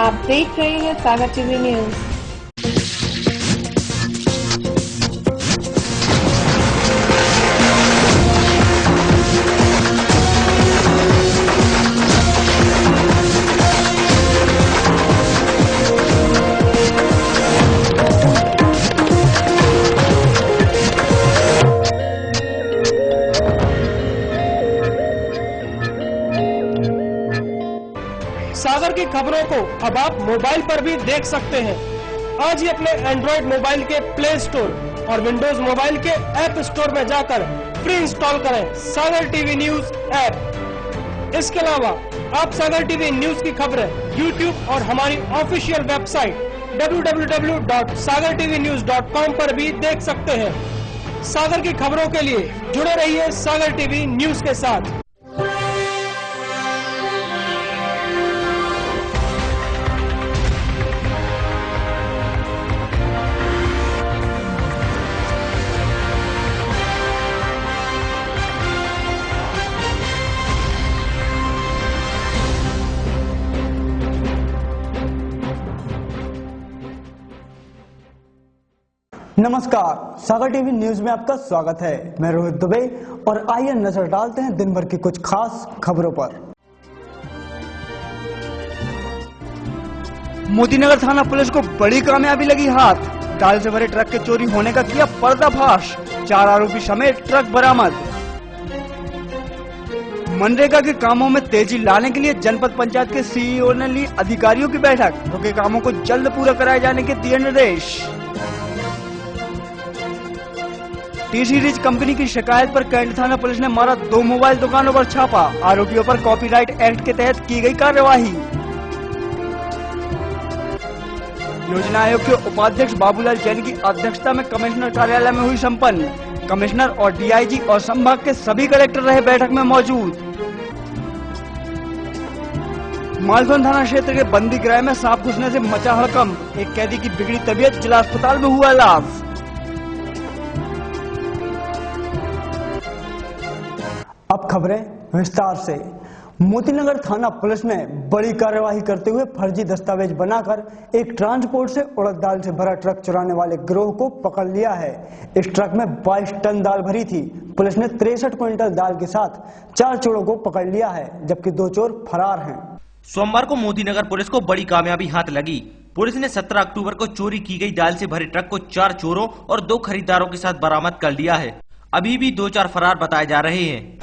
आप देख रहे हैं सागर टीवी न्यूज। सागर की खबरों को अब आप मोबाइल पर भी देख सकते हैं। आज ही अपने एंड्रॉइड मोबाइल के प्ले स्टोर और विंडोज मोबाइल के ऐप स्टोर में जाकर फ्री इंस्टॉल करें सागर टीवी न्यूज ऐप। इसके अलावा आप सागर टीवी न्यूज की खबरें यूट्यूब और हमारी ऑफिशियल वेबसाइट www.sagartvnews.com पर भी देख सकते हैं। सागर की खबरों के लिए जुड़े रहिए सागर टीवी न्यूज के साथ। नमस्कार, सागर टीवी न्यूज में आपका स्वागत है। मैं रोहित दुबे और आइए नजर डालते हैं दिन भर की कुछ खास खबरों पर। मोतीनगर थाना पुलिस को बड़ी कामयाबी लगी हाथ। दाल से भरे ट्रक के चोरी होने का किया पर्दाफाश, 4 आरोपी समेत ट्रक बरामद। मनरेगा के कामों में तेजी लाने के लिए जनपद पंचायत के सीईओ ने ली अधिकारियों की बैठक, रुके कामों को जल्द पूरा कराए जाने के दिए निर्देश। टी सीरीज कंपनी की शिकायत पर कैंट थाना पुलिस ने मारा 2 मोबाइल दुकानों पर छापा, आरोपियों पर कॉपीराइट एक्ट के तहत की गई कार्यवाही। योजना आयोग के उपाध्यक्ष बाबूलाल जैन की अध्यक्षता में कमिश्नर कार्यालय में हुई संपन्न। कमिश्नर और डीआईजी और संभाग के सभी कलेक्टर रहे बैठक में मौजूद। मालखन थाना क्षेत्र के बंदी गृह में सांप घुसने से मचा हड़कंप, एक कैदी की बिगड़ी तबीयत, जिला अस्पताल में हुआ इलाज। अब खबरें विस्तार से। मोतीनगर थाना पुलिस ने बड़ी कार्यवाही करते हुए फर्जी दस्तावेज बनाकर एक ट्रांसपोर्ट से उड़द दाल से भरा ट्रक चुराने वाले गिरोह को पकड़ लिया है। इस ट्रक में 22 टन दाल भरी थी। पुलिस ने 63 क्विंटल दाल के साथ 4 चोरों को पकड़ लिया है, जबकि 2 चोर फरार हैं। सोमवार को मोतीनगर पुलिस को बड़ी कामयाबी हाथ लगी। पुलिस ने 17 अक्टूबर को चोरी की गई दाल से भरे ट्रक को 4 चोरों और 2 खरीदारों के साथ बरामद कर लिया है। अभी भी 2-4 फरार बताए जा रहे हैं।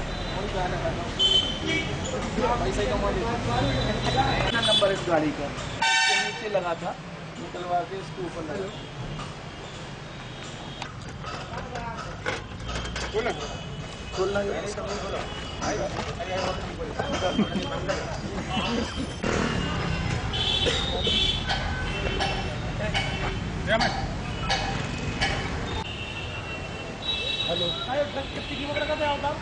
नंबर इस गाड़ी का नीचे लगा था, निकलवा के इसके ऊपर लगा। खोलना हेलो, कितनी कीमत रखा था आप?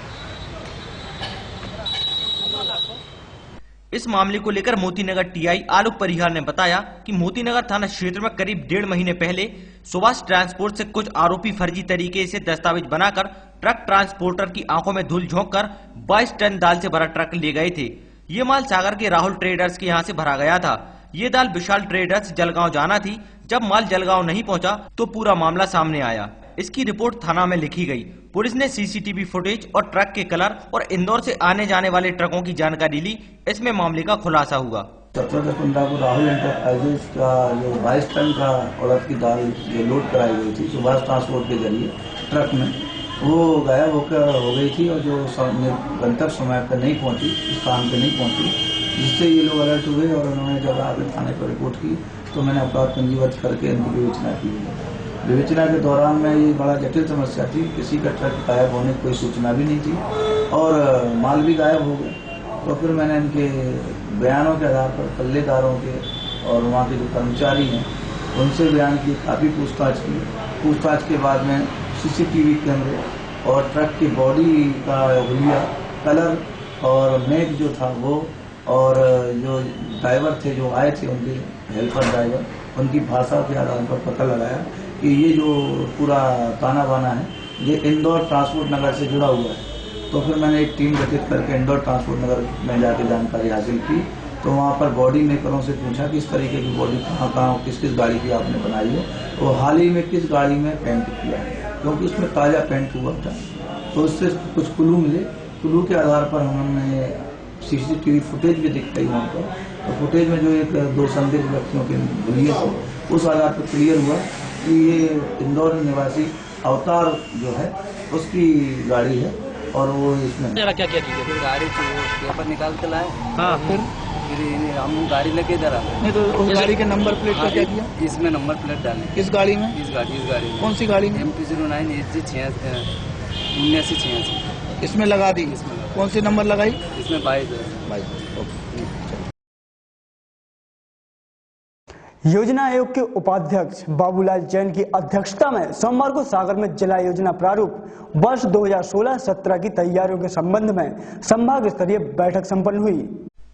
इस मामले को लेकर मोतीनगर टीआई आलोक परिहार ने बताया कि मोतीनगर थाना क्षेत्र में करीब 1.5 महीने पहले सुभाष ट्रांसपोर्ट से कुछ आरोपी फर्जी तरीके से दस्तावेज बनाकर ट्रक ट्रांसपोर्टर की आंखों में धूल झोंककर 22 टन दाल से भरा ट्रक ले गए थे। ये माल सागर के राहुल ट्रेडर्स के यहाँ से भरा गया था। ये दाल विशाल ट्रेडर्स जलगांव जाना थी। जब माल जलगांव नहीं पहुंचा तो पूरा मामला सामने आया। इसकी रिपोर्ट थाना में लिखी गई। पुलिस ने सीसीटीवी फुटेज और ट्रक के कलर और इंदौर से आने जाने वाले ट्रकों की जानकारी ली। इसमें मामले का खुलासा हुआ। 17 को राहुल एंटरप्राइजेज का जो 22 टन का उड़द की दाल जो लोड कराई गई थी सुभाष ट्रांसपोर्ट के जरिए ट्रक में, वो गायब होकर हो गई थी और जो गंतव्य समय पर नहीं पहुंची, स्थान पर नहीं पहुंची, जिससे ये लोग अलर्ट हुए और उन्होंने जब आगे थाने पर रिपोर्ट की तो मैंने अपराध पंजीबद्ध करके इनकी विवेचना की। विवेचना के दौरान में ये बड़ा जटिल समस्या थी, किसी का ट्रक गायब होने की कोई सूचना भी नहीं थी और माल भी गायब हो गए। तो फिर मैंने इनके बयानों के आधार पर पल्लेदारों के और वहाँ के जो कर्मचारी हैं उनसे बयान की, काफ़ी पूछताछ की। पूछताछ के बाद में सीसीटीवी कैमरे और ट्रक की बॉडी का हुलिया, कलर और मेक जो था वो, और जो ड्राइवर थे जो आए थे उनके हेल्पर ड्राइवर, उनकी भाषा के आधार पर पता लगाया कि ये जो पूरा ताना बाना है ये इंदौर ट्रांसपोर्ट नगर से जुड़ा हुआ है। तो फिर मैंने एक टीम गठित करके इंदौर ट्रांसपोर्ट नगर में जाके जानकारी हासिल की तो वहाँ पर बॉडी मेकरों से पूछा कि इस तरीके की बॉडी कहाँ कहाँ किस किस गाड़ी की आपने बनाई है, और हाल ही में किस गाड़ी में पेंट किया है, क्योंकि उसमें ताज़ा पेंट हुआ था। तो उससे कुछ क्लू मिले। क्लू के आधार पर हमने CCTV फुटेज भी दिख गई वहाँ पर, तो फुटेज में जो एक 2 संदिग्ध व्यक्तियों के हुलिये थे, उस आधार पर क्लियर हुआ कि ये इंदौर निवासी अवतार जो है उसकी गाड़ी है, और वो इसमें क्या क्या किया गाड़ी से वो पेपर निकाल के लाए। हाँ फिर हम गाड़ी लेके इधर आ गए। नहीं तो उस गाड़ी के नंबर प्लेट का क्या किया? इसमें नंबर प्लेट डाले। किस गाड़ी में? इस गाड़ी में। कौन सी गाड़ी में? MP09 SG 7986 इसमें लगा दी। इसमें लगा। कौन सी नंबर लगाई? इसमें 22। योजना आयोग के उपाध्यक्ष बाबूलाल जैन की अध्यक्षता में सोमवार को सागर में जिला योजना प्रारूप वर्ष 2016-17 की तैयारियों के संबंध में संभाग स्तरीय बैठक संपन्न हुई।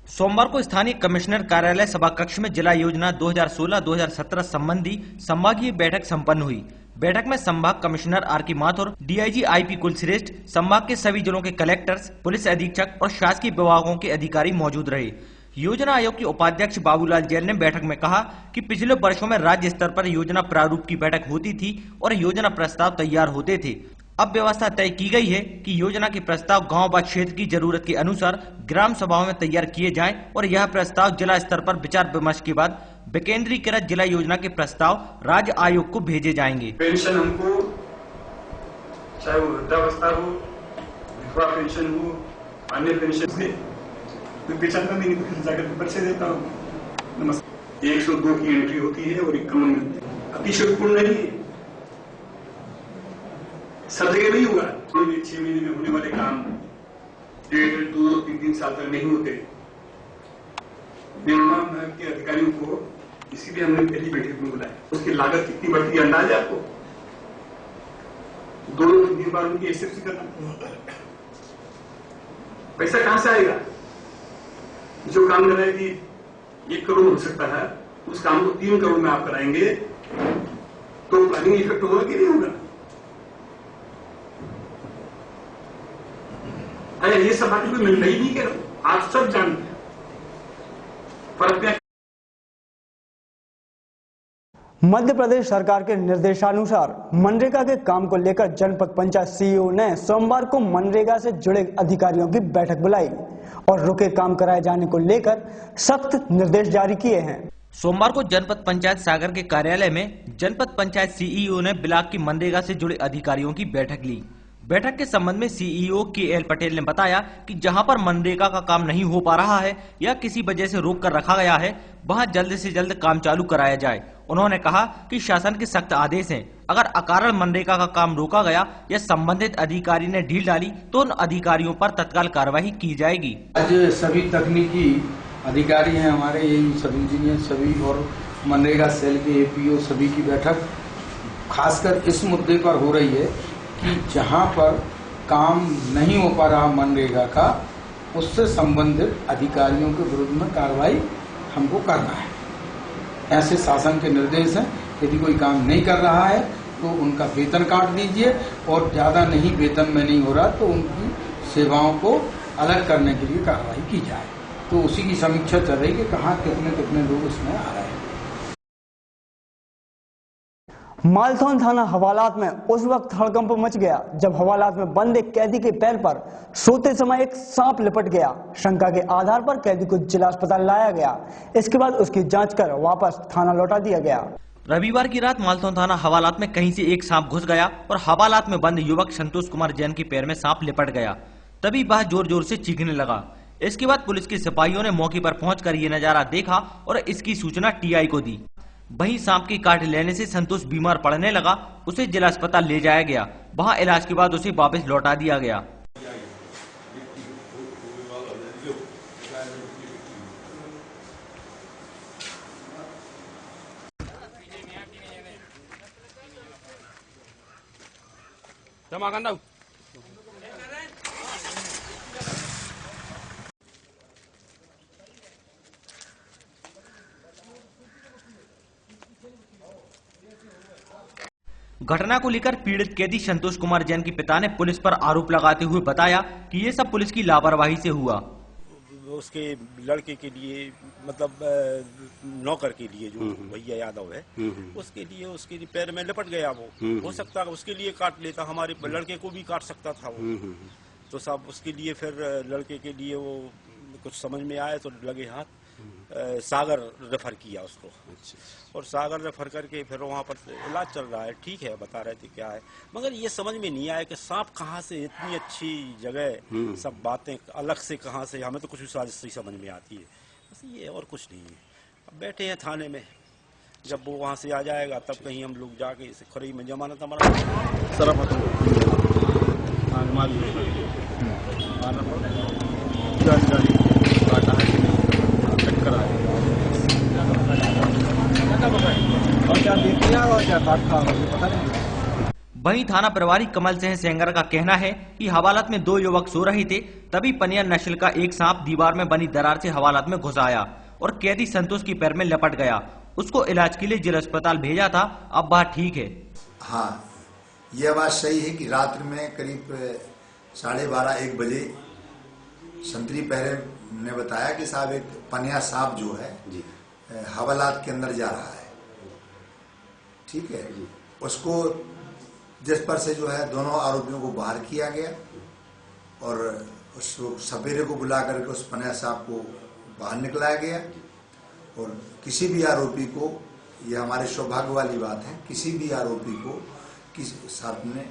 सोमवार को स्थानीय कमिश्नर कार्यालय सभा कक्ष में जिला योजना 2016-2017 संबंधी संभागीय बैठक संपन्न हुई। बैठक में संभाग commissioner R.K. Mathur, DIG IP Kulshreshtha, संभाग के सभी जिलों के कलेक्टर्स, पुलिस अधीक्षक और शासकीय विभागों के अधिकारी मौजूद रहे। योजना आयोग के उपाध्यक्ष बाबूलाल जैन ने बैठक में कहा कि पिछले वर्षों में राज्य स्तर पर योजना प्रारूप की बैठक होती थी और योजना प्रस्ताव तैयार होते थे। अब व्यवस्था तय की गई है कि योजना के प्रस्ताव गांव व क्षेत्र की जरूरत के अनुसार ग्राम सभाओं में तैयार किए जाएं और यह प्रस्ताव जिला स्तर पर विचार विमर्श के बाद विकेंद्रीकृत जिला योजना के प्रस्ताव राज्य आयोग को भेजे जाएंगे। पेंशन हमको चाहे वो वृद्धावस्था हो, विधवा पेंशन हो, अन्य पेंशन से 95 महीने की जाकर पेपर से देता हूँ। नमस्ते। 102 की एंट्री होती है और 51 मिलती है। अतिशयोक्तिपूर्ण नहीं है, सब जगह नहीं हुआ। 6 महीने में होने वाले काम 1.5, 2, 3 साल तक नहीं होते। निर्माण विभाग के अधिकारियों को इसीलिए हमने पहली बैठक में बुलाया। उसकी लागत कितनी बढ़ती है अंदाज है आपको? 2-3 बार उनकी एसएफसी करना, पैसा कहां से आएगा? जो काम कर रहा है कि 1 करोड़ हो सकता है, उस काम को 3 करोड़ में आप कराएंगे तो प्लानिंग इफेक्ट होगा कि नहीं होगा? अरे ये सब बातें कोई मिल रही नहीं कर, आप सब जानते हैं। फर्क मध्य प्रदेश सरकार के निर्देशानुसार मनरेगा के काम को लेकर जनपद पंचायत CEO ने सोमवार को मनरेगा से जुड़े अधिकारियों की बैठक बुलाई और रुके काम कराए जाने को लेकर सख्त निर्देश जारी किए हैं। सोमवार को जनपद पंचायत सागर के कार्यालय में जनपद पंचायत CEO ने ब्लॉक की मनरेगा से जुड़े अधिकारियों की बैठक ली। बैठक के संबंध में CEO KL पटेल ने बताया कि जहां पर मनरेगा का काम नहीं हो पा रहा है या किसी वजह से रोक कर रखा गया है, वहां जल्द से जल्द काम चालू कराया जाए। उन्होंने कहा कि शासन के सख्त आदेश हैं, अगर अकारण मनरेगा का काम रोका गया या संबंधित अधिकारी ने ढील डाली तो उन अधिकारियों पर तत्काल कार्रवाई की जाएगी। आज सभी तकनीकी अधिकारी हैं हमारे, यही सब इंजीनियर सभी और मनरेगा सेल के APO सभी की बैठक खासकर इस मुद्दे पर हो रही है कि जहां पर काम नहीं हो पा रहा मनरेगा का, उससे संबंधित अधिकारियों के विरुद्ध में कार्रवाई हमको करना है। ऐसे शासन के निर्देश हैं। यदि कोई काम नहीं कर रहा है तो उनका वेतन काट दीजिए और ज्यादा नहीं वेतन में नहीं हो रहा तो उनकी सेवाओं को अलग करने के लिए कार्रवाई की जाए। तो उसी की समीक्षा चल रही है कि कहाँ कितने लोग इसमें आ रहे हैं। मालथौन थाना हवालात में उस वक्त हड़कंप मच गया जब हवालात में बंद एक कैदी के पैर पर सोते समय एक सांप लिपट गया। शंका के आधार पर कैदी को जिला अस्पताल लाया गया। इसके बाद उसकी जांच कर वापस थाना लौटा दिया गया। रविवार की रात मालथौन थाना हवालात में कहीं से एक सांप घुस गया और हवालात में बंद युवक संतोष कुमार जैन के पैर में सांप लिपट गया। तभी वह जोर जोर से चीखने लगा। इसके बाद पुलिस के सिपाहियों ने मौके पर पहुंचकर ये नजारा देखा और इसकी सूचना TI को दी। वहीं सांप की काट लेने से संतोष बीमार पड़ने लगा। उसे जिला अस्पताल ले जाया गया। वहां इलाज के बाद उसे वापस लौटा दिया गया। घटना को लेकर पीड़ित कैदी संतोष कुमार जैन के पिता ने पुलिस पर आरोप लगाते हुए बताया कि ये सब पुलिस की लापरवाही से हुआ। उसके लड़के के लिए, मतलब नौकर के लिए, जो भैया यादव है, उसके लिए पैर में लिपट गया वो। हो सकता है उसके लिए काट लेता, हमारे लड़के को भी काट सकता था वो। तो साहब उसके लिए फिर लड़के के लिए वो कुछ समझ में आया तो लगे हाथ सागर रेफर किया उसको। और सागर रेफर करके फिर वहाँ पर इलाज चल रहा है, ठीक है, बता रहे थे क्या है। मगर ये समझ में नहीं आया कि सांप कहाँ से इतनी अच्छी जगह, सब बातें अलग से कहाँ से, हमें तो कुछ भी साजिश ही समझ में आती है, बस ये और कुछ नहीं है। अब बैठे हैं थाने में, जब वो वहाँ से आ जाएगा तब कहीं हम लोग जाके इसे खरी में जमानत हमारा वहीं थाना प्रभारी कमल सिंह सेंगर का कहना है कि हवालात में 2 युवक सो रहे थे, तभी पनिया नस्ल का एक सांप दीवार में बनी दरार से हवालात में घुस आया और कैदी संतोष की पैर में लपट गया। उसको इलाज के लिए जिला अस्पताल भेजा था, अब वह ठीक है। हाँ, यह बात सही है कि रात्रि में करीब 12:30-1 बजे संतरी पहरे ने बताया कि साहब एक पनिया सांप जो है हवालात के अंदर जा रहा है। ठीक है, उसको जिस पर से जो है दोनों आरोपियों को बाहर किया गया और उस सपेरे को बुला करके उस पनिया सांप को बाहर निकलाया गया। और किसी भी आरोपी को, यह हमारे सौभाग्य वाली बात है, किसी भी आरोपी को किसी सांप ने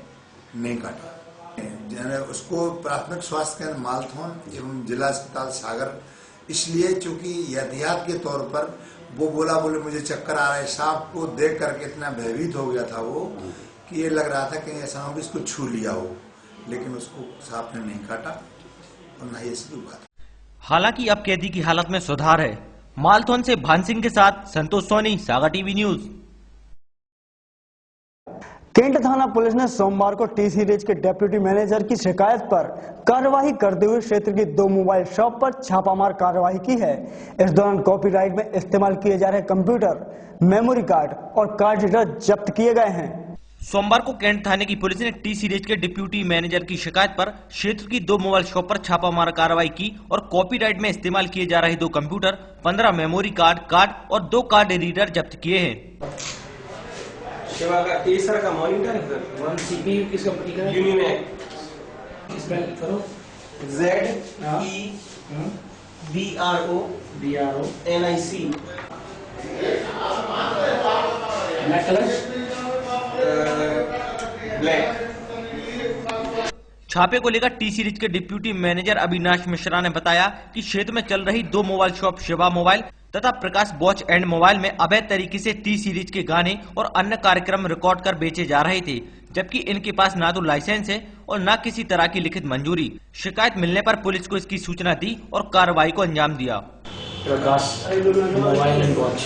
नहीं काटा। उसको प्राथमिक स्वास्थ्य केंद्र मालथौन एवं जिला अस्पताल सागर, इसलिए चूंकि एहतियात के तौर पर वो बोले मुझे चक्कर आ रहा है। सांप को देख करके इतना भयभीत हो गया था वो कि ये लग रहा था कि ऐसा हो कि इसको छू लिया हो, लेकिन उसको सांप ने नहीं काटा और न ही ऐसी बात। हालांकि अब कैदी की हालत में सुधार है। मालथौन से भान सिंह के साथ Santosh Soni, Saga TV news. Cantt थाना पुलिस ने सोमवार को टी सीरीज के डिप्टी मैनेजर की शिकायत पर कार्रवाई करते हुए क्षेत्र की 2 मोबाइल शॉप पर छापामार कार्रवाई की है। इस दौरान कॉपीराइट में इस्तेमाल किए जा रहे कंप्यूटर, मेमोरी कार्ड और कार्ड रीडर जब्त किए गए हैं। सोमवार को कैंट थाने की पुलिस ने टी सीरीज के डिप्टी मैनेजर की शिकायत पर क्षेत्र की 2 मोबाइल शॉप पर छापामार कार्रवाई की और कॉपीराइट में इस्तेमाल किए जा रहे 2 कंप्यूटर, 15 मेमोरी कार्ड और 2 कार्ड रीडर जब्त किए हैं। सेवा का एसर का मॉनिटर है सर। 1 सीपीयू किस कंपनी का है? यूनिमैक। स्पेल करो ZEBRONIC। Black colour, black. छापे को लेकर टी सीरीज के डिप्टी मैनेजर अविनाश मिश्रा ने बताया कि क्षेत्र में चल रही 2 मोबाइल शॉप शिवा मोबाइल तथा प्रकाश वॉच एंड मोबाइल में अवैध तरीके से टी सीरीज के गाने और अन्य कार्यक्रम रिकॉर्ड कर बेचे जा रहे थे, जबकि इनके पास ना तो लाइसेंस है और न किसी तरह की लिखित मंजूरी। शिकायत मिलने पर पुलिस को इसकी सूचना दी और कार्रवाई को अंजाम दिया। Prakash mobile and watch,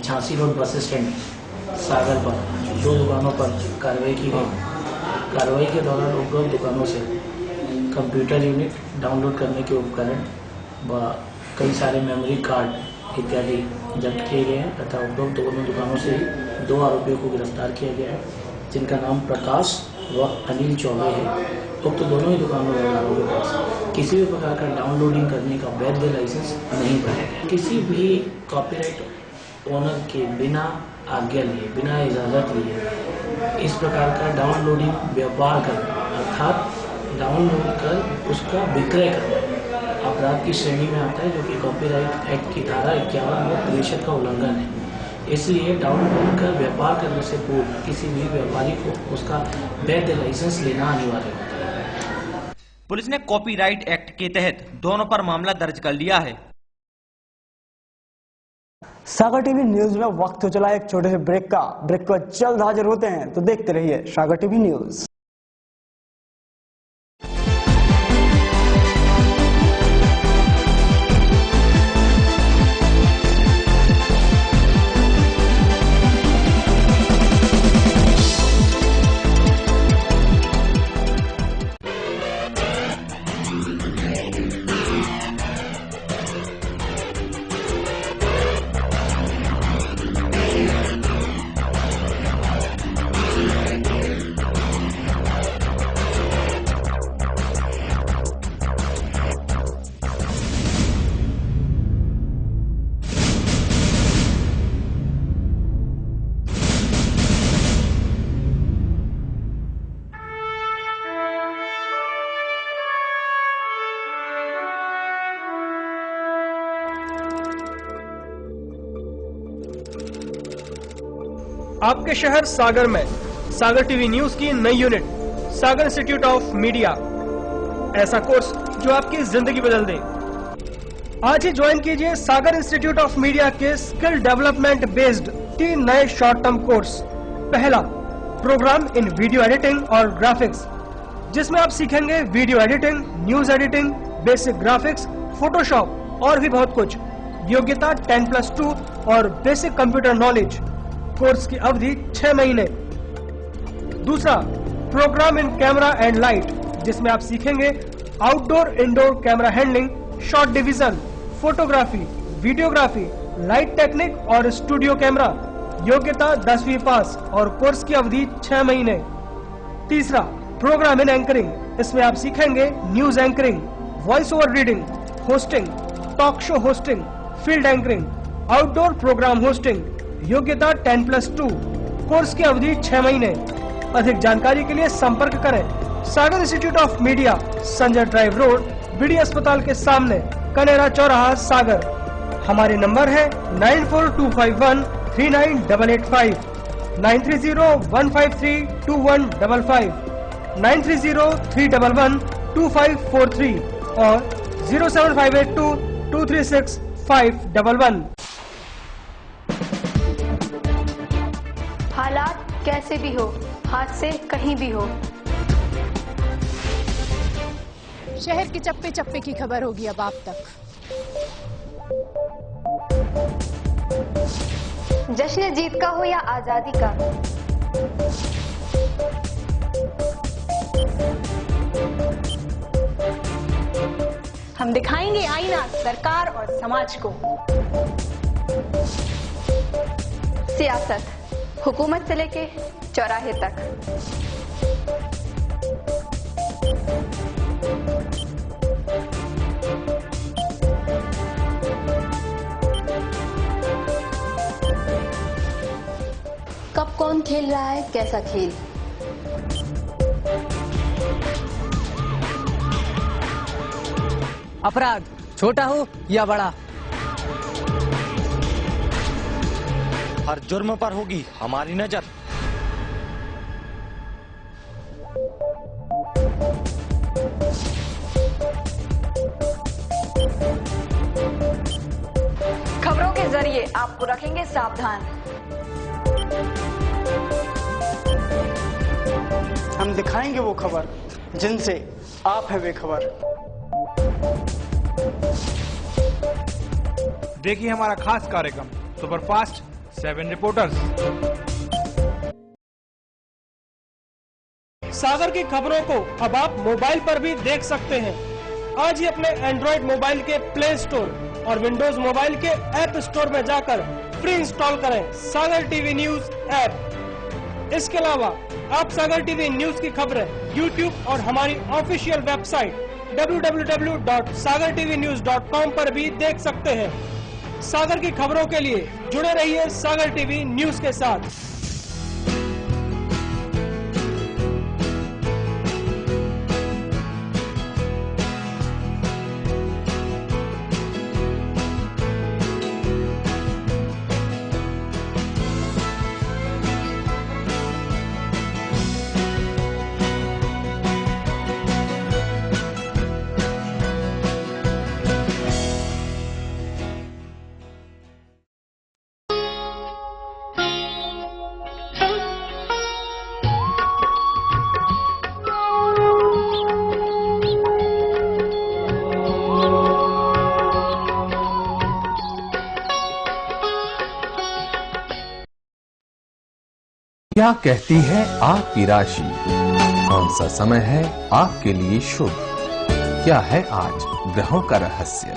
Jhansi road bus stand Sagar पर 2 दुकानों पर कार्रवाई की गई। कार्रवाई के दौरान उपरोक्त दुकानों से कंप्यूटर यूनिट, डाउनलोड करने के उपकरण व कई सारे मेमोरी कार्ड इत्यादि जब्त किए गए हैं तथा उपरोक्त दोनों दुकानों से 2 आरोपियों को गिरफ्तार किया गया है, जिनका नाम प्रकाश व अनिल चौबे है। उक्त दोनों ही दुकानों वालों के पास किसी भी प्रकार का डाउनलोडिंग करने का वैध लाइसेंस नहीं बना। किसी भी कॉपीराइट ओनर के बिना आज्ञा लिए, बिना इजाजत लिए इस प्रकार का डाउनलोडिंग व्यापार करना अर्थात डाउनलोड कर उसका विक्रय करना अपराध की श्रेणी में आता है, जो कि कॉपीराइट एक्ट की धारा 51 में प्रतिशत का उल्लंघन है। इसलिए डाउनलोड कर व्यापार करने से पूर्व किसी भी व्यापारी को उसका वैध लाइसेंस लेना अनिवार्य होता है। पुलिस ने कॉपीराइट एक्ट के तहत दोनों पर मामला दर्ज कर लिया है। सागर टीवी न्यूज में वक्त हो चला एक छोटे से ब्रेक का। ब्रेक पर जल्द हाजिर होते हैं, तो देखते रहिए सागर टीवी न्यूज। आपके शहर सागर में सागर टीवी न्यूज की नई unit Sagar institute of media, ऐसा कोर्स जो आपकी जिंदगी बदल दे। आज ही ज्वाइन कीजिए सागर इंस्टीट्यूट ऑफ मीडिया के स्किल डेवलपमेंट बेस्ड 3 नए शॉर्ट टर्म कोर्स। पहला, प्रोग्राम इन वीडियो एडिटिंग और ग्राफिक्स, जिसमें आप सीखेंगे video editing, news editing, basic graphics, Photoshop और भी बहुत कुछ। योग्यता 10+2 और बेसिक कंप्यूटर नॉलेज। कोर्स की अवधि 6 महीने। दूसरा, programme in camera and light, जिसमें आप सीखेंगे outdoor indoor camera handling, shot division, photography, videography, light technique और स्टूडियो कैमरा। योग्यता 10वीं पास और कोर्स की अवधि 6 महीने। तीसरा, प्रोग्राम इन एंकरिंग, इसमें आप सीखेंगे news anchoring, voice over reading, hosting, talk show hosting, field anchoring, outdoor programme hosting. योग्यता 10+2, कोर्स की अवधि 6 महीने। अधिक जानकारी के लिए संपर्क करें Sagar institute of media, Sanjay drive road, BD अस्पताल के सामने, कनेरा चौराहा, सागर। हमारे नंबर है 9425139885, 9301532155, 9303112543 और 07582236511। हालात कैसे भी हो, हाथ से कहीं भी हो, शहर के चप्पे चप्पे की खबर होगी अब आप तक। जश्न जीत का हो या आजादी का, हम दिखाएंगे आईना सरकार और समाज को। सियासत हुकूमत से लेके चौराहे तक। कब कौन खेल रहा है कैसा खेल, अपराध छोटा हो या बड़ा, हर जुर्म पर होगी हमारी नजर। खबरों के जरिए आपको रखेंगे सावधान। हम दिखाएंगे वो खबर जिनसे आप है बेखबर। देखिए हमारा खास कार्यक्रम सुपरफास्ट 7 रिपोर्टर्स। सागर की खबरों को अब आप मोबाइल पर भी देख सकते हैं। आज ही अपने एंड्रॉइड मोबाइल के प्ले स्टोर और विंडोज मोबाइल के ऐप स्टोर में जाकर फ्री इंस्टॉल करें सागर टीवी न्यूज ऐप। इसके अलावा आप सागर टीवी न्यूज की खबरें YouTube और हमारी ऑफिशियल वेबसाइट www.sagartvnews.com पर भी देख सकते हैं। सागर की खबरों के लिए जुड़े रहिए सागर टीवी न्यूज के साथ। क्या कहती है आपकी राशि? कौन सा समय है आपके लिए शुभ? क्या है आज ग्रहों का रहस्य?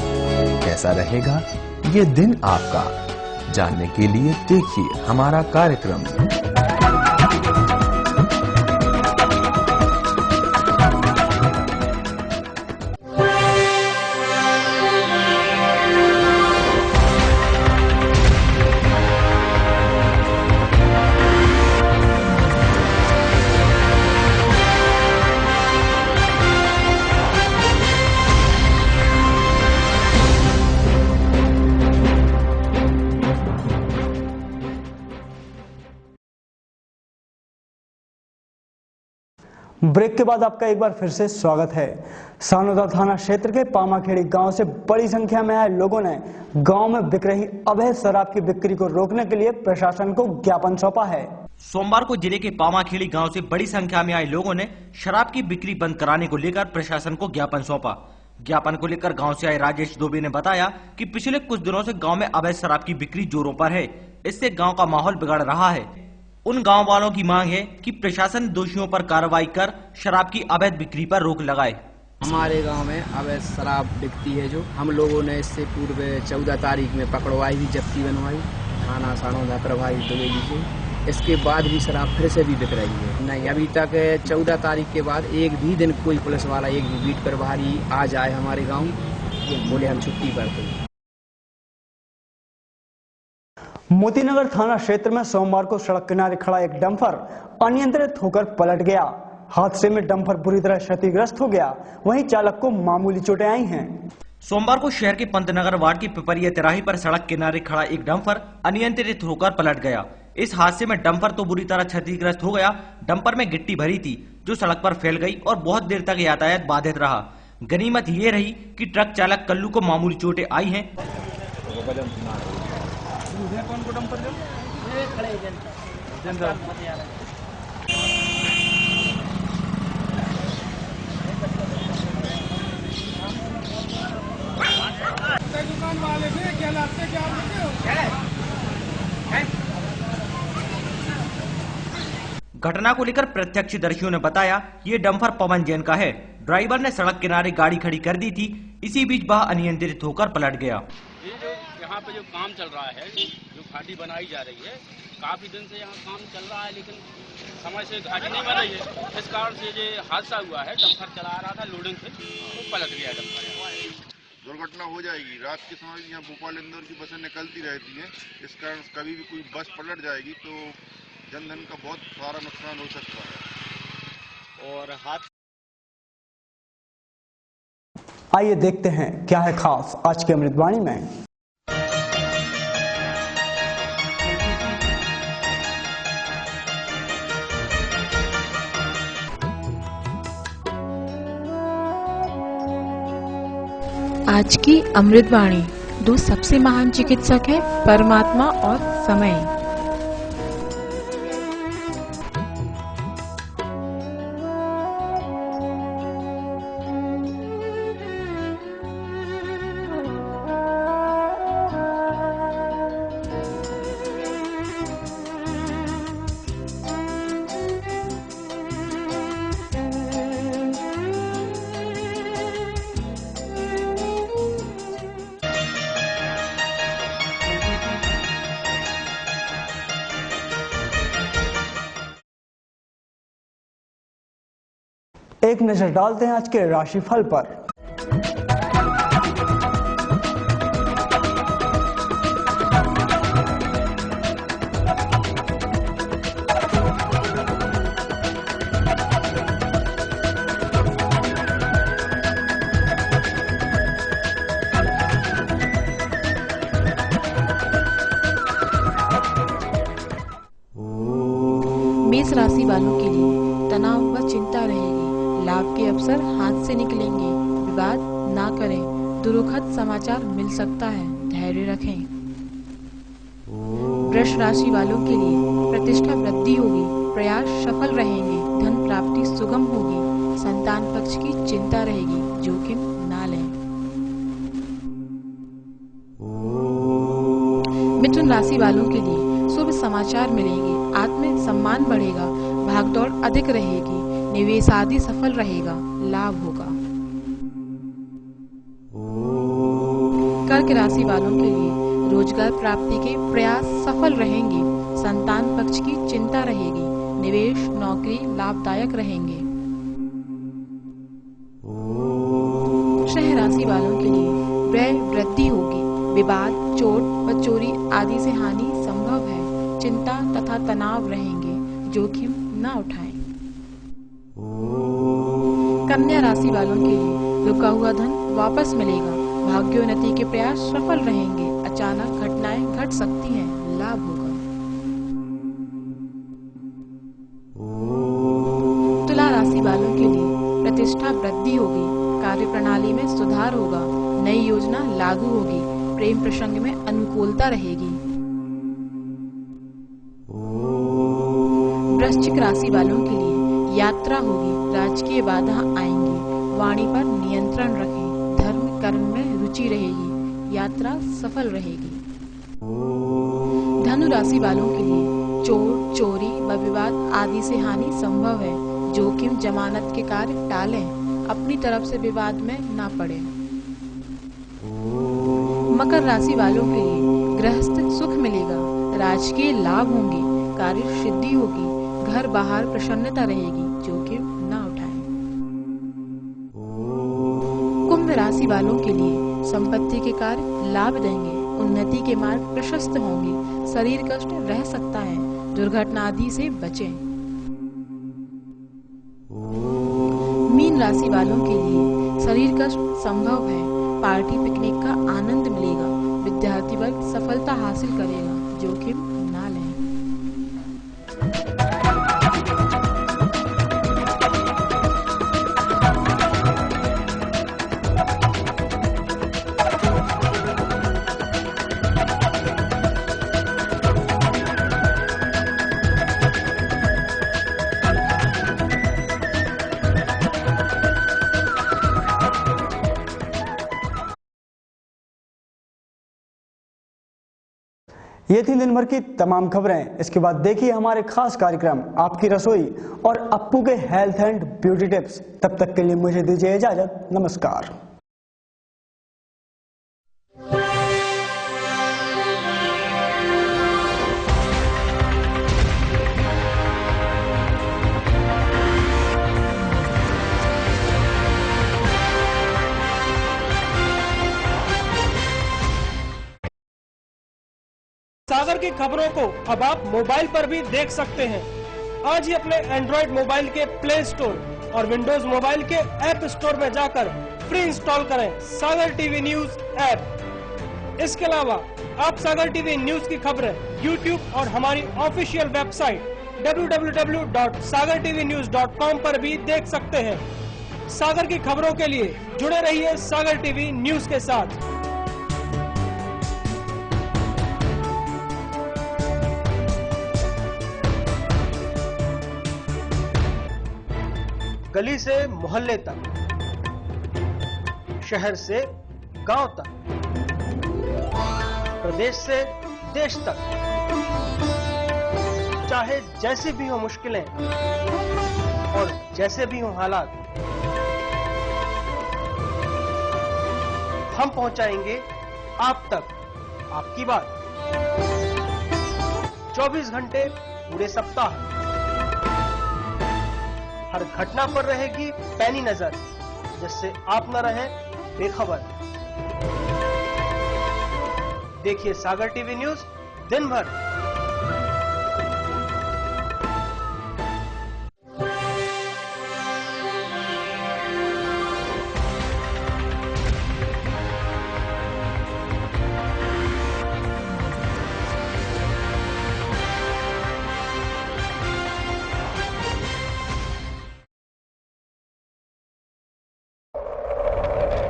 कैसा रहेगा ये दिन आपका? जानने के लिए देखिए हमारा कार्यक्रम ब्रेक के बाद आपका एक बार फिर से स्वागत है। सानोदा थाना क्षेत्र के पामाखेड़ी गांव से बड़ी संख्या में आए लोगों ने गांव में बिक रही अवैध शराब की बिक्री को रोकने के लिए प्रशासन को ज्ञापन सौंपा है। सोमवार को जिले के पामाखेड़ी गांव से बड़ी संख्या में आए लोगों ने शराब की बिक्री बंद कराने को लेकर प्रशासन को ज्ञापन सौंपा। ज्ञापन को लेकर गांव से आए राजेश दुबे ने बताया कि पिछले कुछ दिनों से गांव में अवैध शराब की बिक्री जोरों पर है, इससे गांव का माहौल बिगड़ रहा है। उन गांव वालों की मांग है कि प्रशासन दोषियों पर कार्रवाई कर शराब की अवैध बिक्री पर रोक लगाए। हमारे गांव में अवैध शराब बिकती है, जो हम लोगों ने इससे पूर्व 14 तारीख में पकड़वाई भी, जब्ती बनवाई थाना सानोदा प्रभारी दुबे जी से। इसके बाद भी शराब फिर से भी बिक रही है। नहीं, अभी तक 14 तारीख के बाद एक भी दिन कोई पुलिस वाला एक भी बीट प्रभारी आ जाए हमारे गाँव, बोले हम छुट्टी करते हैं। मोतीनगर थाना क्षेत्र में सोमवार को सड़क किनारे खड़ा एक डंपर अनियंत्रित होकर पलट गया। हादसे में डंपर बुरी तरह क्षतिग्रस्त हो गया, वहीं चालक को मामूली चोटें आई हैं। सोमवार को शहर के पंतनगर वार्ड की पिपरिया तिराही पर सड़क किनारे खड़ा एक डंपर अनियंत्रित होकर पलट गया। इस हादसे में डंपर तो बुरी तरह क्षतिग्रस्त हो गया। डंपर में गिट्टी भरी थी जो सड़क पर फैल गई और बहुत देर तक यातायात बाधित रहा। गनीमत ये रही कि ट्रक चालक कल्लू को मामूली चोटें आई हैं। कौन को डंपर दुकान वाले से क्या लाते क्या घटना को लेकर प्रत्यक्षदर्शियों ने बताया ये डंपर पवन जैन का है। ड्राइवर ने सड़क किनारे गाड़ी खड़ी कर दी थी, इसी बीच वह अनियंत्रित होकर पलट गया। ये जो यहाँ पे जो काम चल रहा है, जो घाटी बनाई जा रही है, काफी दिन से यहाँ काम चल रहा है, लेकिन समय से घाटी नहीं बन रही है। इस कारण से ये हादसा हुआ है। डंपर चला रहा था लोडिंग से, तो पलट गया डंपर। दुर्घटना हो जाएगी। रात के समय यहाँ भोपाल इंदौर की बसें निकलती रहती हैं, इस कारण कभी भी कोई बस पलट जाएगी तो जनधन का बहुत सारा नुकसान हो सकता है। और हाथ आइए देखते हैं क्या है खास आज के अमृतवाणी में। आज की अमृतवाणी। दो सबसे महान चिकित्सक है, परमात्मा और समय। एक नजर डालते हैं आज के राशिफल पर। मेष राशि वालों के लिए तनाव व चिंता रहेगी। लाभ के अवसर हाथ से निकलेंगे। विवाद ना करें। दुरुखद समाचार मिल सकता है, धैर्य रखें। वृष राशि वालों के लिए प्रतिष्ठा वृद्धि होगी। प्रयास सफल रहेंगे। धन प्राप्ति सुगम होगी। संतान पक्ष की चिंता रहेगी, जोखिम ना लें। मिथुन राशि वालों के लिए शुभ समाचार मिलेंगे। आत्म सम्मान बढ़ेगा। भागदौड़ अधिक रहेगी। निवेश आदि सफल रहेगा, लाभ होगा। कर्क राशि वालों के लिए रोजगार प्राप्ति के प्रयास सफल रहेंगे। संतान पक्ष की चिंता रहेगी। निवेश नौकरी लाभदायक रहेंगे। सिंह राशि वालों के लिए व्यय वृद्धि होगी। विवाद, चोट व चोरी आदि से हानि संभव है। चिंता तथा तनाव रहेंगे, जोखिम न उठाएं। कन्या राशि वालों के लिए रुका हुआ धन वापस मिलेगा। भाग्योन्नति के प्रयास सफल रहेंगे। अचानक घटनाएं घट सकती हैं, लाभ होगा। तुला राशि वालों के लिए प्रतिष्ठा वृद्धि होगी, कार्य प्रणाली में सुधार होगा, नई योजना लागू होगी, प्रेम प्रसंग में अनुकूलता रहेगी। वृश्चिक राशि वालों के लिए यात्रा होगी, राजकीय बाधा आएंगी, वाणी पर नियंत्रण रखें, धर्म कर्म में रुचि रहेगी, यात्रा सफल रहेगी। धनु राशि वालों के लिए चोर चोरी व विवाद आदि से हानि संभव है, जोखिम जमानत के कार्य टालें, अपनी तरफ से विवाद में ना पड़े। मकर राशि वालों के लिए गृहस्थ सुख मिलेगा, राजकीय लाभ होंगे, कार्य सिद्धि होगी, घर बाहर प्रसन्नता रहेगी, जोखिम ना उठाएं। कुंभ राशि वालों के लिए संपत्ति के कार्य लाभ देंगे, उन्नति के मार्ग प्रशस्त होंगे, शरीर कष्ट रह सकता है, दुर्घटना आदि से बचें। मीन राशि वालों के लिए शरीर कष्ट संभव है, पार्टी पिकनिक का आनंद मिलेगा, विद्यार्थी वर्ग सफलता हासिल करेगा, जोखिम ना लें। ये थी दिन भर की तमाम खबरें। इसके बाद देखिए हमारे खास कार्यक्रम आपकी रसोई और अप्पू के हेल्थ एंड ब्यूटी टिप्स। तब तक के लिए मुझे दीजिए इजाजत। नमस्कार। सागर की खबरों को अब आप मोबाइल पर भी देख सकते हैं। आज ही अपने एंड्रॉइड मोबाइल के प्ले स्टोर और विंडोज मोबाइल के ऐप स्टोर में जाकर फ्री इंस्टॉल करें सागर टीवी न्यूज ऐप। इसके अलावा आप सागर टीवी न्यूज की खबरें YouTube और हमारी ऑफिशियल वेबसाइट www.sagartvnews.com पर भी देख सकते हैं। सागर की खबरों के लिए जुड़े रहिए सागर टीवी न्यूज के साथ। गली से मोहल्ले तक, शहर से गांव तक, प्रदेश से देश तक, चाहे जैसी भी हो मुश्किलें और जैसे भी हो हालात, हम पहुंचाएंगे आप तक आपकी बात। 24 घंटे पूरे सप्ताह, हर घटना पर रहेगी पैनी नजर, जिससे आप न रहें बेखबर। देखिए सागर टीवी न्यूज दिन भर।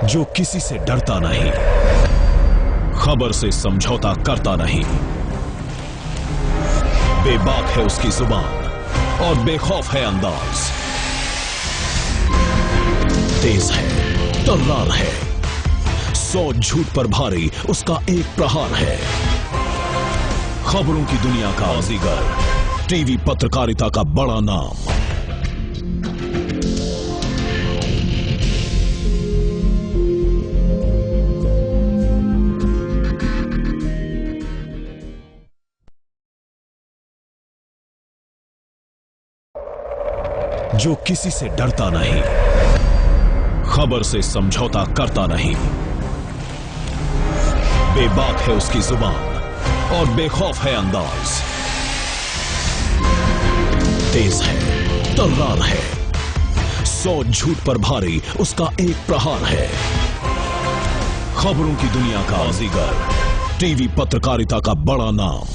जो किसी से डरता नहीं, खबर से समझौता करता नहीं, बेबाक है उसकी जुबान और बेखौफ है अंदाज, तेज है, तर्रार है, 100 झूठ पर भारी उसका एक प्रहार है। खबरों की दुनिया का बाजीगर, टीवी पत्रकारिता का बड़ा नाम, जो किसी से डरता नहीं, खबर से समझौता करता नहीं, बेबाक है उसकी जुबान और बेखौफ है अंदाज, तेज है, तर्रार है, 100 झूठ पर भारी उसका एक प्रहार है। खबरों की दुनिया का बाजीगर, टीवी पत्रकारिता का बड़ा नाम,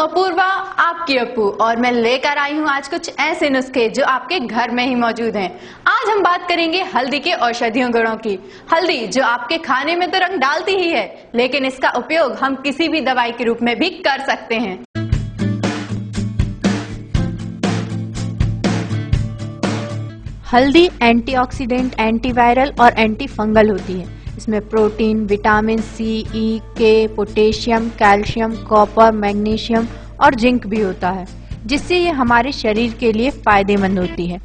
अपूर्वा, आपकी अपू, और मैं लेकर आई हूँ आज कुछ ऐसे नुस्खे जो आपके घर में ही मौजूद हैं। आज हम बात करेंगे हल्दी के औषधीय गुणों की। हल्दी जो आपके खाने में तो रंग डालती ही है, लेकिन इसका उपयोग हम किसी भी दवाई के रूप में भी कर सकते हैं। हल्दी एंटीऑक्सीडेंट, एंटीवायरल और एंटी फंगल होती है। इसमें प्रोटीन, विटामिन सी, ई, के, पोटेशियम, कैल्शियम, कॉपर, मैग्नीशियम और जिंक भी होता है, जिससे ये हमारे शरीर के लिए फायदेमंद होती है।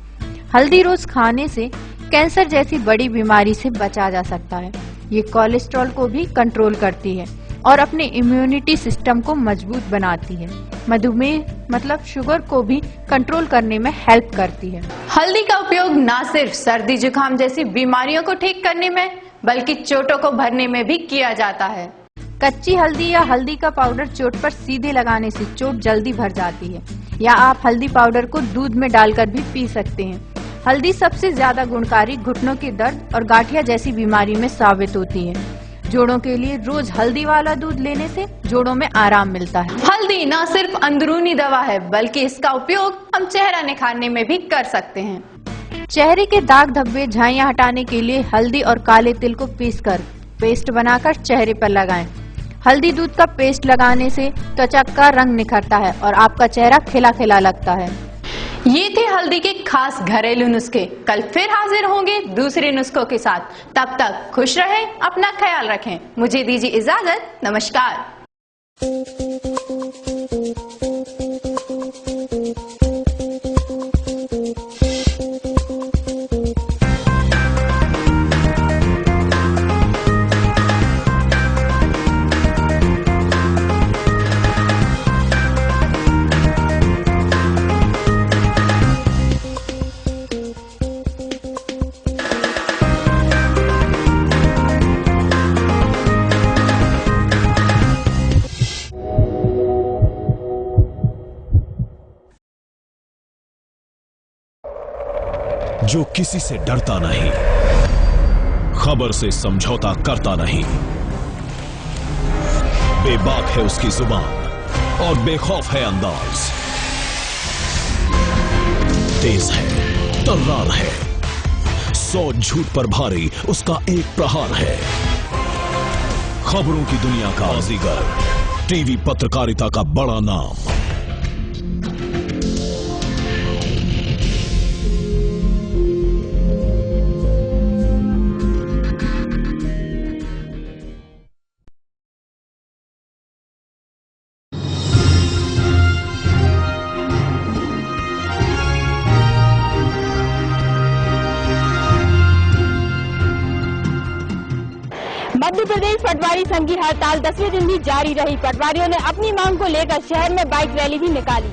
हल्दी रोज खाने से कैंसर जैसी बड़ी बीमारी से बचा जा सकता है। ये कोलेस्ट्रॉल को भी कंट्रोल करती है और अपने इम्यूनिटी सिस्टम को मजबूत बनाती है। मधुमेह मतलब शुगर को भी कंट्रोल करने में हेल्प करती है। हल्दी का उपयोग न सिर्फ सर्दी जुकाम जैसी बीमारियों को ठीक करने में, बल्कि चोटों को भरने में भी किया जाता है। कच्ची हल्दी या हल्दी का पाउडर चोट पर सीधे लगाने से चोट जल्दी भर जाती है, या आप हल्दी पाउडर को दूध में डालकर भी पी सकते हैं। हल्दी सबसे ज्यादा गुणकारी घुटनों के दर्द और गांठिया जैसी बीमारी में साबित होती है। जोड़ों के लिए रोज हल्दी वाला दूध लेने से जोड़ों में आराम मिलता है। हल्दी न सिर्फ अंदरूनी दवा है, बल्कि इसका उपयोग हम चेहरा निखारने में भी कर सकते हैं। चेहरे के दाग धब्बे, झाइयां हटाने के लिए हल्दी और काले तिल को पीसकर पेस्ट बनाकर चेहरे पर लगाएं। हल्दी दूध का पेस्ट लगाने से त्वचा का रंग निखरता है और आपका चेहरा खिला खिला लगता है। ये थे हल्दी के खास घरेलू नुस्खे। कल फिर हाजिर होंगे दूसरे नुस्खों के साथ। तब तक खुश रहें, अपना ख्याल रखें। मुझे दीजिए इजाजत। नमस्कार। जो किसी से डरता नहीं, खबर से समझौता करता नहीं, बेबाक है उसकी जुबान और बेखौफ है अंदाज, तेज है, तर्रार है, 100 झूठ पर भारी उसका एक प्रहार है। खबरों की दुनिया का बाजीगर, टीवी पत्रकारिता का बड़ा नाम। मध्य प्रदेश पटवारी संघ की हड़ताल 10वें दिन भी जारी रही। पटवारियों ने अपनी मांग को लेकर शहर में बाइक रैली भी निकाली।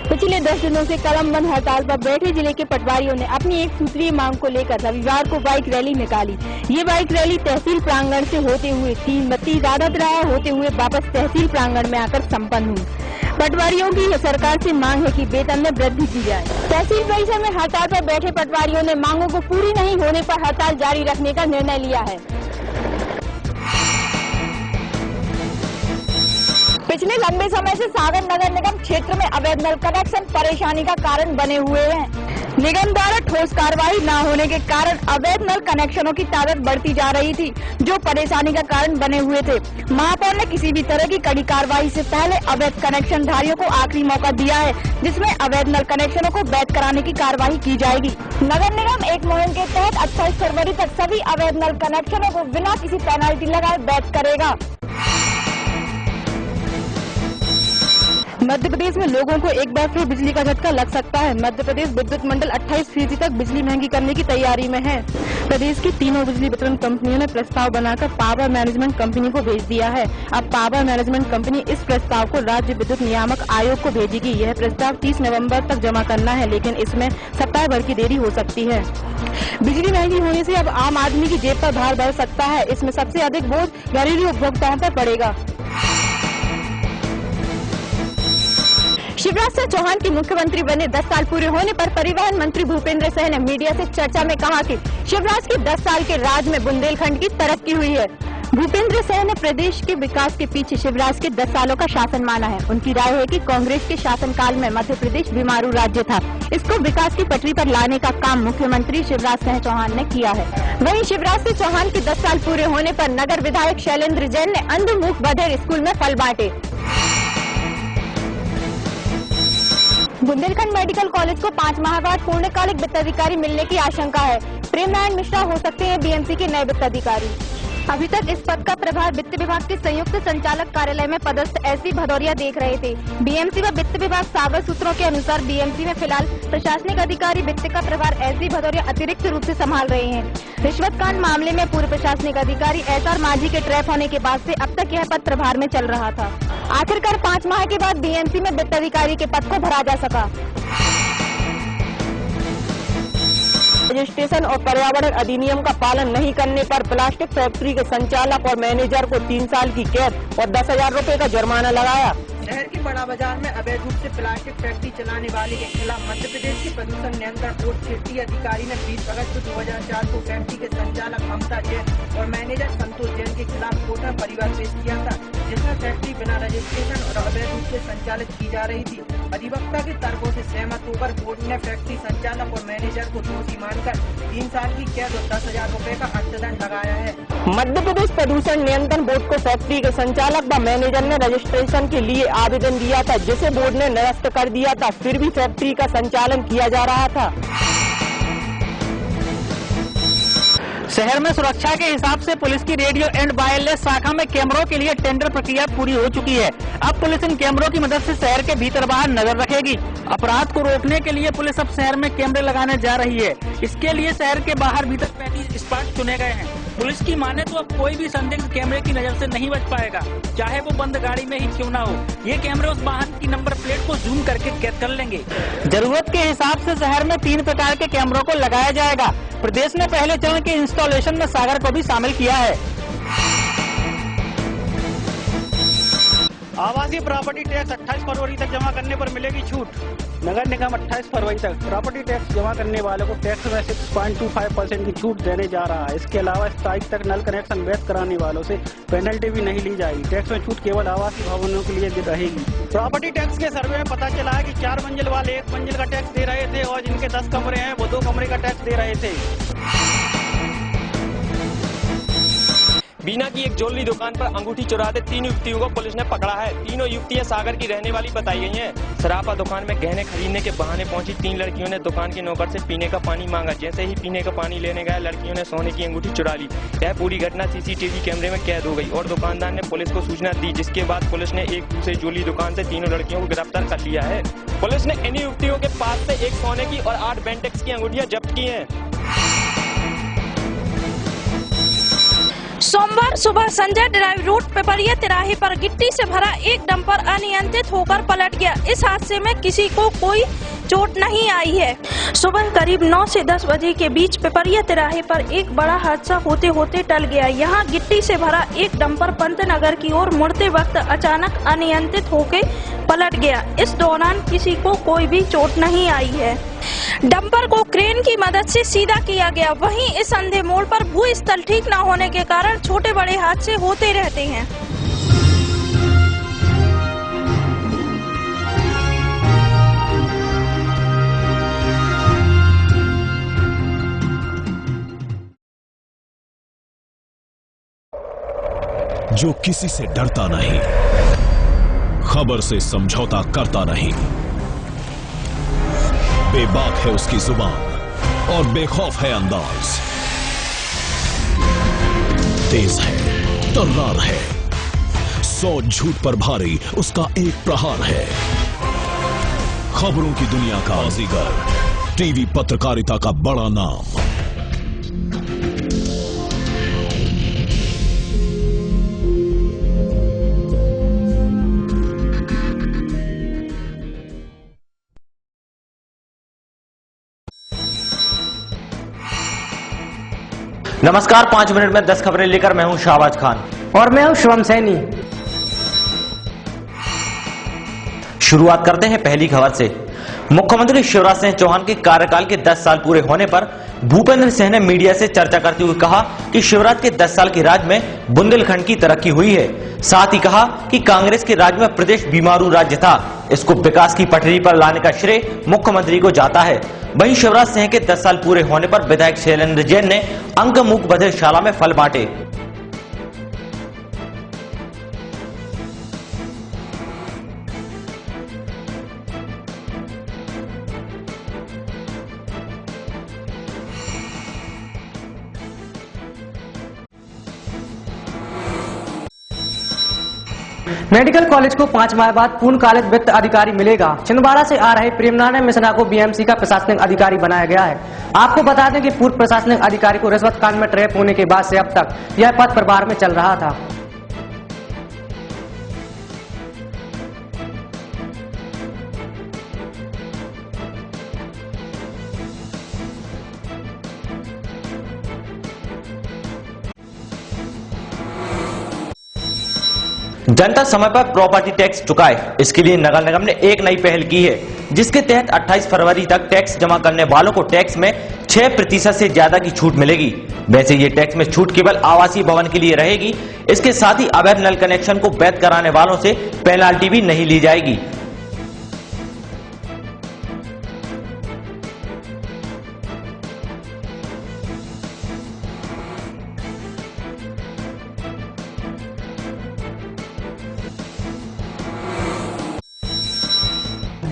पिछले 10 दिनों से कलमबंद हड़ताल पर बैठे जिले के पटवारियों ने अपनी एक सूत्रीय मांग को लेकर रविवार को बाइक रैली निकाली। ये बाइक रैली तहसील प्रांगण से होते हुए 3 बत्ती आदत रहा होते हुए वापस तहसील प्रांगण में आकर संपन्न हुई। पटवारियों की सरकार से मांग है कि वेतन में वृद्धि की जाए। तहसील परिसर में हड़ताल पर बैठे पटवारियों ने मांगों को पूरी नहीं होने पर हड़ताल जारी रखने का निर्णय लिया है। पिछले लंबे समय से सागर नगर निगम क्षेत्र में अवैध नल कनेक्शन परेशानी का कारण बने हुए हैं। निगम द्वारा ठोस कार्रवाई न होने के कारण अवैध नल कनेक्शनों की तादाद बढ़ती जा रही थी, जो परेशानी का कारण बने हुए थे। महापौर ने किसी भी तरह की कड़ी कार्रवाई से पहले अवैध कनेक्शन धारियों को आखिरी मौका दिया है, जिसमें अवैध नल कनेक्शनों को वैध कराने की कार्रवाई की जाएगी। नगर निगम एक मुहिम के तहत 28 फरवरी तक सभी अवैध नल कनेक्शनों को बिना किसी पेनल्टी लगाए वैध करेगा। मध्य प्रदेश में लोगों को एक बार फिर बिजली का झटका लग सकता है। मध्य प्रदेश विद्युत मंडल 28% तक बिजली महंगी करने की तैयारी में है। प्रदेश की तीनों बिजली वितरण कंपनियों ने प्रस्ताव बनाकर पावर मैनेजमेंट कंपनी को भेज दिया है। अब पावर मैनेजमेंट कंपनी इस प्रस्ताव को राज्य विद्युत नियामक आयोग को भेजेगी। यह प्रस्ताव 30 नवम्बर तक जमा करना है, लेकिन इसमें सप्ताह भर की देरी हो सकती है। बिजली महंगी होने से अब आम आदमी की जेब पर भार बढ़ सकता है। इसमें सबसे अधिक बोझ घरेलू उपभोक्ताओं पर पड़ेगा। शिवराज सिंह चौहान की मुख्यमंत्री बने 10 साल पूरे होने पर परिवहन मंत्री भूपेंद्र सिंह ने मीडिया से चर्चा में कहा कि शिवराज के 10 साल के राज में बुंदेलखंड की तरक्की हुई है। भूपेंद्र सहन ने प्रदेश के विकास के पीछे शिवराज के 10 सालों का शासन माना है। उनकी राय है कि कांग्रेस के शासनकाल में मध्य प्रदेश बीमारू राज्य था। इसको विकास की पटरी पर लाने का काम मुख्यमंत्री शिवराज सिंह चौहान ने किया है। वहीं शिवराज सिंह चौहान के 10 साल पूरे होने पर नगर विधायक शैलेंद्र जैन ने अंध मूक बधिर स्कूल में फल बांटे। बुंदेलखंड मेडिकल कॉलेज को 5 माह बाद पूर्णकालिक वित्त अधिकारी मिलने की आशंका है। प्रेम नारायण मिश्रा हो सकते हैं बीएमसी के नए वित्त अधिकारी। अभी तक इस पद का प्रभार वित्त विभाग के संयुक्त संचालक कार्यालय में पदस्थ एससी भदौरिया देख रहे थे। बीएमसी व वित्त विभाग सागर सूत्रों के अनुसार बीएमसी में फिलहाल प्रशासनिक अधिकारी वित्त का प्रभार एससी भदौरिया अतिरिक्त रूप से संभाल रहे हैं। रिश्वत कांड मामले में पूर्व प्रशासनिक अधिकारी एसआर माझी के ट्रैप होने के बाद से अब तक यह पद प्रभार में चल रहा था। आखिरकार 5 माह के बाद बीएमसी में वित्त अधिकारी के पद को भरा जा सका। रजिस्ट्रेशन और पर्यावरण अधिनियम का पालन नहीं करने पर प्लास्टिक फैक्ट्री के संचालक और मैनेजर को 3 साल की कैद और 10,000 रुपए का जुर्माना लगाया। शहर के बड़ा बाजार में अवैध रूप से प्लास्टिक फैक्ट्री चलाने वाले के खिलाफ मध्य प्रदेश के प्रदूषण नियंत्रण बोर्ड क्षेत्रीय अधिकारी ने 20 अगस्त 2004 को फैक्ट्री के संचालक ममता जैन और मैनेजर संतोष जैन के खिलाफ कोर्ट में परिवार पेश किया था, जिसमें फैक्ट्री बिना रजिस्ट्रेशन और अवैध रूप से संचालित की जा रही थी। अधिवक्ता के तर्कों से सहमत होकर कोर्ट ने फैक्ट्री संचालक और मैनेजर को दोषी मानकर 3 साल की कैद और 10,000 रुपए का अर्थदंड लगाया है। मध्य प्रदेश प्रदूषण नियंत्रण बोर्ड को फैक्ट्री के संचालक व मैनेजर ने रजिस्ट्रेशन के लिए आवेदन दिया था, जिसे बोर्ड ने निरस्त कर दिया था। फिर भी फैक्ट्री का संचालन किया जा रहा था। शहर में सुरक्षा के हिसाब से पुलिस की रेडियो एंड वायरलेस शाखा में कैमरों के लिए टेंडर प्रक्रिया पूरी हो चुकी है। अब पुलिस इन कैमरों की मदद से शहर के भीतर बाहर नजर रखेगी। अपराध को रोकने के लिए पुलिस अब शहर में कैमरे लगाने जा रही है। इसके लिए शहर के बाहर भीतर 35 स्पॉट चुने गए हैं। पुलिस की माने तो अब कोई भी संदिग्ध कैमरे की नजर से नहीं बच पाएगा, चाहे वो बंद गाड़ी में ही क्यों ना हो। ये कैमरे उस वाहन की नंबर प्लेट को जूम करके कैद कर लेंगे। जरूरत के हिसाब से शहर में 3 प्रकार के कैमरों को लगाया जाएगा। प्रदेश ने पहले चरण के इंस्टॉलेशन में सागर को भी शामिल किया है। आवासीय प्रॉपर्टी टैक्स 28 फरवरी तक जमा करने पर मिलेगी छूट। नगर निगम 28 फरवरी तक प्रॉपर्टी टैक्स जमा करने वालों को टैक्स में 6.25% की छूट देने जा रहा है। इसके अलावा इस तारीख तक नल कनेक्शन वैध कराने वालों से पेनल्टी भी नहीं ली जाएगी। टैक्स में छूट केवल आवासीय भवनों के लिए रहेगी। प्रॉपर्टी टैक्स के सर्वे में पता चला है कि 4 मंजिल वाले 1 मंजिल का टैक्स दे रहे थे और जिनके 10 कमरे हैं वो 2 कमरे का टैक्स दे रहे थे। बीना की एक ज्वेलरी दुकान पर अंगूठी चुराते 3 युवतियों को पुलिस ने पकड़ा है। तीनों युवतियां सागर की रहने वाली बताई गई हैं। सराफा दुकान में गहने खरीदने के बहाने पहुंची 3 लड़कियों ने दुकान के नौकर से पीने का पानी मांगा। जैसे ही पीने का पानी लेने गया, लड़कियों ने सोने की अंगूठी चुरा ली। यह पूरी घटना सीसीटीवी कैमरे में कैद हो गई और दुकानदार ने पुलिस को सूचना दी, जिसके बाद पुलिस ने एक दूसरे ज्वेलरी दुकान से तीनों लड़कियों को गिरफ्तार कर लिया है। पुलिस ने इन युवतियों के पास से 1 सोने की और 8 बेंटेक्स की अंगूठियां जब्त की हैं। सोमवार सुबह संजय ड्राइव रोड पेपरिया तिराहे पर गिट्टी से भरा एक डंपर अनियंत्रित होकर पलट गया। इस हादसे में किसी को कोई चोट नहीं आई है। सुबह करीब 9 से 10 बजे के बीच पेपरिया तिराहे पर एक बड़ा हादसा होते होते टल गया। यहाँ गिट्टी से भरा एक डंपर पंतनगर की ओर मुड़ते वक्त अचानक अनियंत्रित होकर पलट गया। इस दौरान किसी को कोई भी चोट नहीं आई है। डंपर को क्रेन की मदद से सीधा किया गया। वहीं इस अंधे मोड़ पर भूस्थल ठीक न होने के कारण छोटे बड़े हादसे होते रहते हैं। जो किसी से डरता नहीं, खबर से समझौता करता नहीं, बेबाक है उसकी जुबान और बेखौफ है अंदाज, तेज है, तर्रार है, 100 झूठ पर भारी उसका एक प्रहार है। खबरों की दुनिया का बाजीगर, टीवी पत्रकारिता का बड़ा नाम। नमस्कार, 5 मिनट में 10 खबरें लेकर मैं हूं शाहबाज खान और मैं हूं शिवम सैनी। शुरुआत करते हैं पहली खबर से। मुख्यमंत्री शिवराज सिंह चौहान के कार्यकाल के 10 साल पूरे होने पर भूपेंद्र सिंह ने मीडिया से चर्चा करते हुए कहा कि शिवराज के 10 साल के राज में बुंदेलखंड की तरक्की हुई है। साथ ही कहा कि कांग्रेस के राज में प्रदेश बीमारू राज्य था, इसको विकास की पटरी पर लाने का श्रेय मुख्यमंत्री को जाता है। वहीं शिवराज सिंह के 10 साल पूरे होने पर विधायक शैलेंद्र जैन ने अंक मूक बधिर शाला में फल बांटे। मेडिकल कॉलेज को 5 माह बाद पूर्णकालिक वित्त अधिकारी मिलेगा। छिंदवाड़ा से आ रहे प्रेमनारायण मिश्रा को बीएमसी का प्रशासनिक अधिकारी बनाया गया है। आपको बता दें कि पूर्व प्रशासनिक अधिकारी को रिश्वत कांड में ट्रैप होने के बाद से अब तक यह पद प्रभार में चल रहा था। जनता समय पर प्रॉपर्टी टैक्स चुकाए, इसके लिए नगर निगम ने एक नई पहल की है, जिसके तहत 28 फरवरी तक टैक्स जमा करने वालों को टैक्स में 6% से ज्यादा की छूट मिलेगी। वैसे ये टैक्स में छूट केवल आवासीय भवन के लिए रहेगी। इसके साथ ही अवैध नल कनेक्शन को वैध कराने वालों से पेनाल्टी भी नहीं ली जाएगी।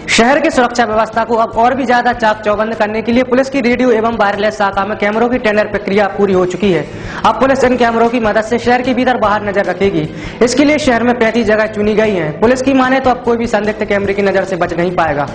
शहर की सुरक्षा व्यवस्था को अब और भी ज्यादा चाक चौबंद करने के लिए पुलिस की रेडियो एवं वायरलेस शाखा में कैमरों की टेंडर प्रक्रिया पूरी हो चुकी है। अब पुलिस इन कैमरों की मदद से शहर के भीतर बाहर नजर रखेगी। इसके लिए शहर में 35 जगह चुनी गई हैं। पुलिस की माने तो अब कोई भी संदिग्ध कैमरे की नजर से बच नहीं पाएगा।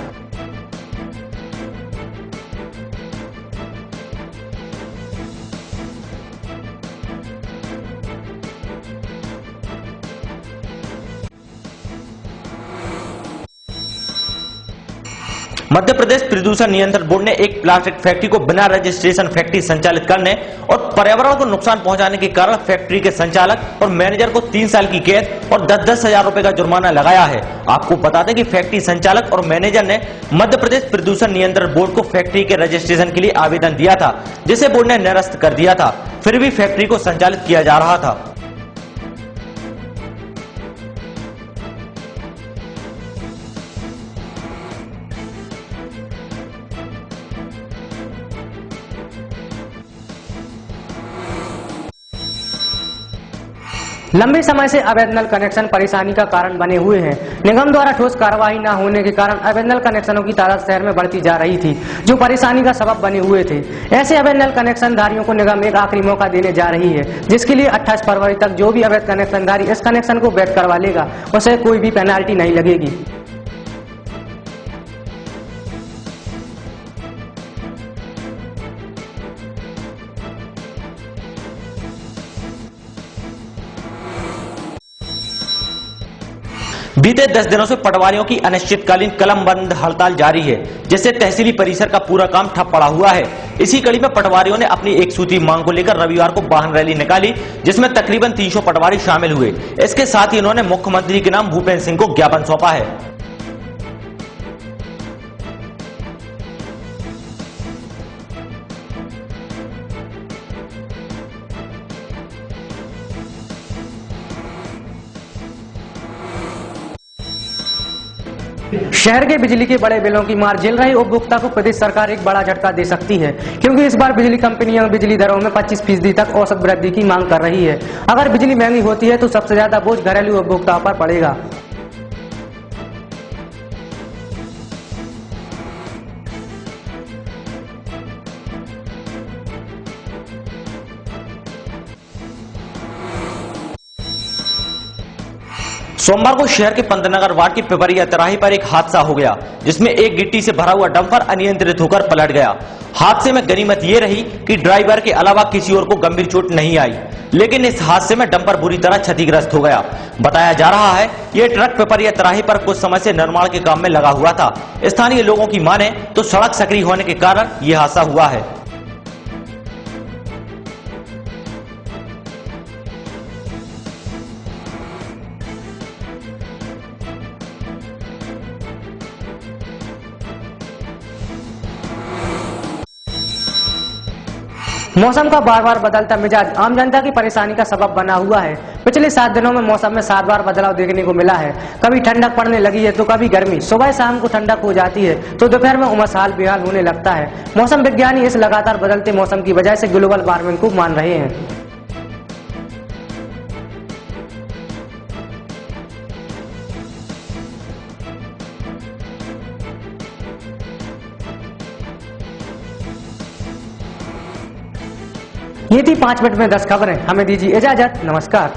मध्य प्रदेश प्रदूषण नियंत्रण बोर्ड ने एक प्लास्टिक फैक्ट्री को बिना रजिस्ट्रेशन फैक्ट्री संचालित करने और पर्यावरण को नुकसान पहुंचाने के कारण फैक्ट्री के संचालक और मैनेजर को 3 साल की कैद और 10-10 हजार रुपए का जुर्माना लगाया है। आपको बता दें कि फैक्ट्री संचालक और मैनेजर ने मध्य प्रदेश प्रदूषण नियंत्रण बोर्ड को फैक्ट्री के रजिस्ट्रेशन के लिए आवेदन दिया था, जिसे बोर्ड ने निरस्त कर दिया था। फिर भी फैक्ट्री को संचालित किया जा रहा था। लंबे समय से अवैध नल कनेक्शन परेशानी का कारण बने हुए हैं। निगम द्वारा ठोस कार्रवाई न होने के कारण अवैध नल कनेक्शनों की तादाद शहर में बढ़ती जा रही थी, जो परेशानी का सबब बने हुए थे। ऐसे अवैध नल कनेक्शन धारियों को निगम एक आखिरी मौका देने जा रही है, जिसके लिए 28 फरवरी तक जो भी अवैध कनेक्शनधारी इस कनेक्शन को वैध करवा लेगा, उसे कोई भी पेनाल्टी नहीं लगेगी। बीते 10 दिनों से पटवारियों की अनिश्चितकालीन कलमबंद हड़ताल जारी है, जिससे तहसीली परिसर का पूरा काम ठप पड़ा हुआ है। इसी कड़ी में पटवारियों ने अपनी एक सूत्री मांग को लेकर रविवार को वाहन रैली निकाली, जिसमें तकरीबन 300 पटवारी शामिल हुए। इसके साथ ही उन्होंने मुख्यमंत्री के नाम भूपेंद्र सिंह को ज्ञापन सौंपा है। शहर के बिजली के बड़े बिलों की मार झेल रहे उपभोक्ता को प्रदेश सरकार एक बड़ा झटका दे सकती है, क्योंकि इस बार बिजली कंपनियां बिजली दरों में 25% तक औसत वृद्धि की मांग कर रही है। अगर बिजली महंगी होती है तो सबसे ज्यादा बोझ घरेलू उपभोक्ताओं पर पड़ेगा। सोमवार को शहर के पंतनगर वार्ड की पिपरिया तिराहे पर एक हादसा हो गया, जिसमें एक गिट्टी से भरा हुआ डंपर अनियंत्रित होकर पलट गया। हादसे में गनीमत ये रही कि ड्राइवर के अलावा किसी और को गंभीर चोट नहीं आई, लेकिन इस हादसे में डंपर बुरी तरह क्षतिग्रस्त हो गया। बताया जा रहा है ये ट्रक पिपरिया तिराहे पर कुछ समय से निर्माण के काम में लगा हुआ था। स्थानीय लोगों की माने तो सड़क सक्रिय होने के कारण यह हादसा हुआ है। मौसम का बार बार बदलता मिजाज आम जनता की परेशानी का सबब बना हुआ है। पिछले 7 दिनों में मौसम में 7 बार बदलाव देखने को मिला है। कभी ठंडक पड़ने लगी है तो कभी गर्मी। सुबह शाम को ठंडक हो जाती है तो दोपहर में उमस हाल बेहाल होने लगता है। मौसम विज्ञानी इस लगातार बदलते मौसम की वजह से ग्लोबल वार्मिंग को मान रहे हैं। ये थी 5 मिनट में 10 खबरें। हमें दीजिए इजाजत। नमस्कार।